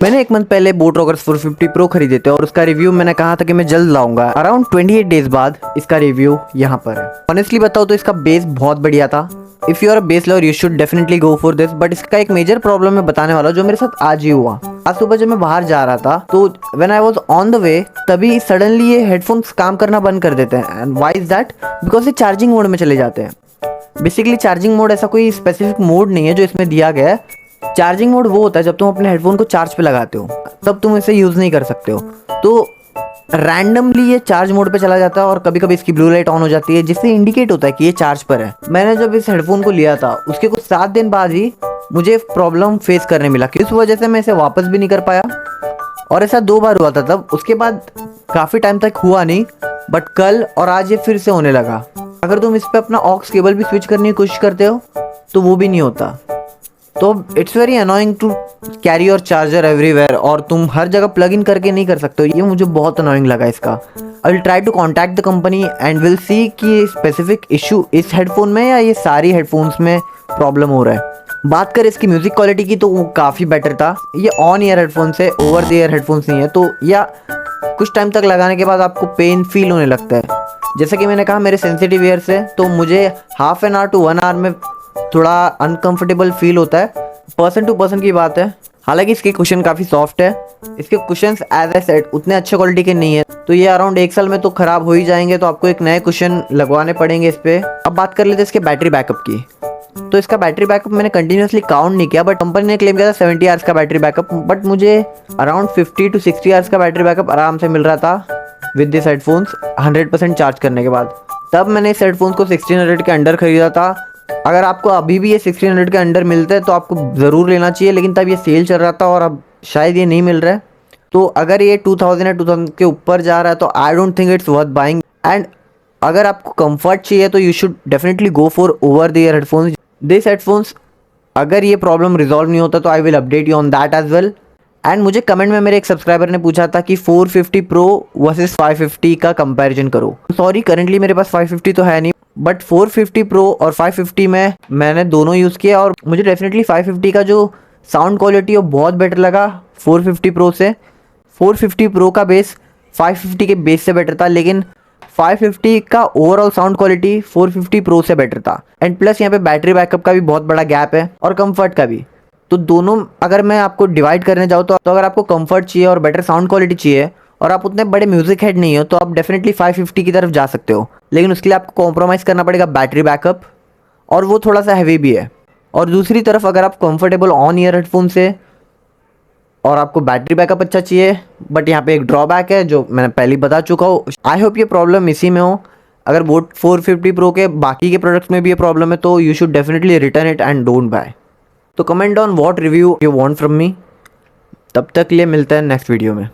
मैंने एक मंथ पहले बोट रॉकर्स 450 प्रो खरीदे थे और उसका रिव्यू मैंने कहा था कि मैं जल्द लाऊंगा। अराउंड 28 डेज बाद इसका रिव्यू यहाँ पर है। ऑनेस्टली बताओ तो इसका बेस बहुत बढ़िया था। If you are a bass lover you should definitely go for this. But इसका एक मेजर प्रॉब्लम मैं बताने वाला जो मेरे साथ आज ही हुआ। आज सुबह जब मैं बाहर जा रहा था तो when I was on the way तभी सडनली ये हेडफोन्स काम करना बंद कर देते हैं। And why is that? Because ये चार्जिंग मोड में चले जाते हैं। बेसिकली चार्जिंग मोड ऐसा कोई स्पेसिफिक मोड नहीं है जो इसमें दिया गया है। चार्जिंग मोड वो होता है जब तुम अपने हेडफोन को चार्ज पे लगाते हो तब तुम इसे यूज़ नहीं कर सकते हो। तो रैंडमली ये चार्ज मोड पे चला जाता है और कभी कभी इसकी ब्लू लाइट ऑन हो जाती है जिससे इंडिकेट होता है कि ये चार्ज पर है। मैंने जब इस हेडफोन को लिया था उसके कुछ 7 दिन बाद ही मुझे प्रॉब्लम फेस करने मिला कि उस वजह से मैं इसे वापस भी नहीं कर पाया और ऐसा 2 बार हुआ था। तब उसके बाद काफ़ी टाइम तक हुआ नहीं बट कल और आज ये फिर से होने लगा। अगर तुम इस पर अपना ऑक्स केबल भी स्विच करने की कोशिश करते हो तो वो भी नहीं होता। तो it's very annoying to carry your charger everywhere और तुम हर जगह प्लग इन करके नहीं कर सकते हो। ये मुझे बहुत अनोइंग लगा इसका। I will try to contact the company and will see कि स्पेसिफिक इशू इस हेडफोन में या ये सारी हेडफोन्स में प्रॉब्लम हो रहा है। बात करें इसकी म्यूज़िक क्वालिटी की तो वो काफ़ी बेटर था। ये ऑन ईयर हेडफोन्स है, ओवर द ईयर हेडफोन्स नहीं है। तो या कुछ टाइम तक लगाने के बाद आपको पेन फील होने लगता है। जैसे कि मैंने कहा मेरे सेंसिटिव ईयर से तो मुझे half an hour to 1 hour में थोड़ा अनकंफर्टेबल फील होता है। पर्सन टू पर्सन की बात है। हालांकि इसके कुशन काफ़ी सॉफ्ट है। इसके कुशंस एज ए सेट उतने अच्छे क्वालिटी के नहीं है तो ये अराउंड 1 साल में तो ख़राब हो ही जाएंगे। तो आपको एक नए कुशन लगवाने पड़ेंगे इस पर। अब बात कर लेते हैं इसके बैटरी बैकअप की। तो इसका बैटरी बैकअप मैंने कंटिन्यूसली काउंट नहीं किया बट कंपनी ने क्लेम किया था 70 आवर्स का बैटरी बैकअप। बट मुझे अराउंड 50 to 60 आवर्स का बैटरी बैकअप आराम से मिल रहा था विद दिस हेडफोन्स 100% चार्ज करने के बाद। तब मैंने इस हेडफोन्स को 1600 के अंडर खरीदा था। अगर आपको अभी भी ये 1600 के अंडर मिलते हैं तो आपको ज़रूर लेना चाहिए, लेकिन तब ये सेल चल रहा था और अब शायद ये नहीं मिल रहा है। तो अगर ये 2000 या 2000 के ऊपर जा रहा है तो I don't think it's worth buying. And अगर आपको कंफर्ट चाहिए तो you should definitely go for over the ear headphones. This headphones अगर ये प्रॉब्लम रिजॉल्व नहीं होता तो I will update you on that as well. And मुझे कमेंट में मेरे एक सब्सक्राइबर ने पूछा था कि 450 प्रो वर्सेस 550 का कंपैरिजन करो। सॉरी करेंटली मेरे पास 550 तो है नहीं बट 450 प्रो और 550 में मैंने दोनों यूज़ किया और मुझे डेफिनेटली 550 का जो साउंड क्वालिटी है बहुत बेटर लगा 450 प्रो से। 450 प्रो का बेस 550 के बेस से बेटर था लेकिन 550 का ओवरऑल साउंड क्वालिटी 450 प्रो से बेटर था। एंड प्लस यहाँ पे बैटरी बैकअप का भी बहुत बड़ा गैप है और कंफर्ट का भी। तो दोनों अगर मैं आपको डिवाइड करने जाऊँ तो अगर आपको कंफर्ट चाहिए और बेटर साउंड क्वालिटी चाहिए और आप उतने बड़े म्यूजिक हेड नहीं हो तो आप डेफिनेटली 550 की तरफ जा सकते हो। लेकिन उसके लिए आपको कॉम्प्रोमाइज़ करना पड़ेगा बैटरी बैकअप और वो थोड़ा सा हैवी भी है। और दूसरी तरफ अगर आप कंफर्टेबल ऑन ईयर हेडफोन से और आपको बैटरी बैकअप अच्छा चाहिए बट यहाँ पे एक ड्रॉबैक है जो मैंने पहले बता चुका हूँ। आई होप ये प्रॉब्लम इसी में हो। अगर बोट 450 प्रो के बाकी के प्रोडक्ट्स में भी ये प्रॉब्लम है तो you should definitely return it and don't buy. तो comment on what review you want from me. तब तक के लिए मिलते हैं नेक्स्ट वीडियो में।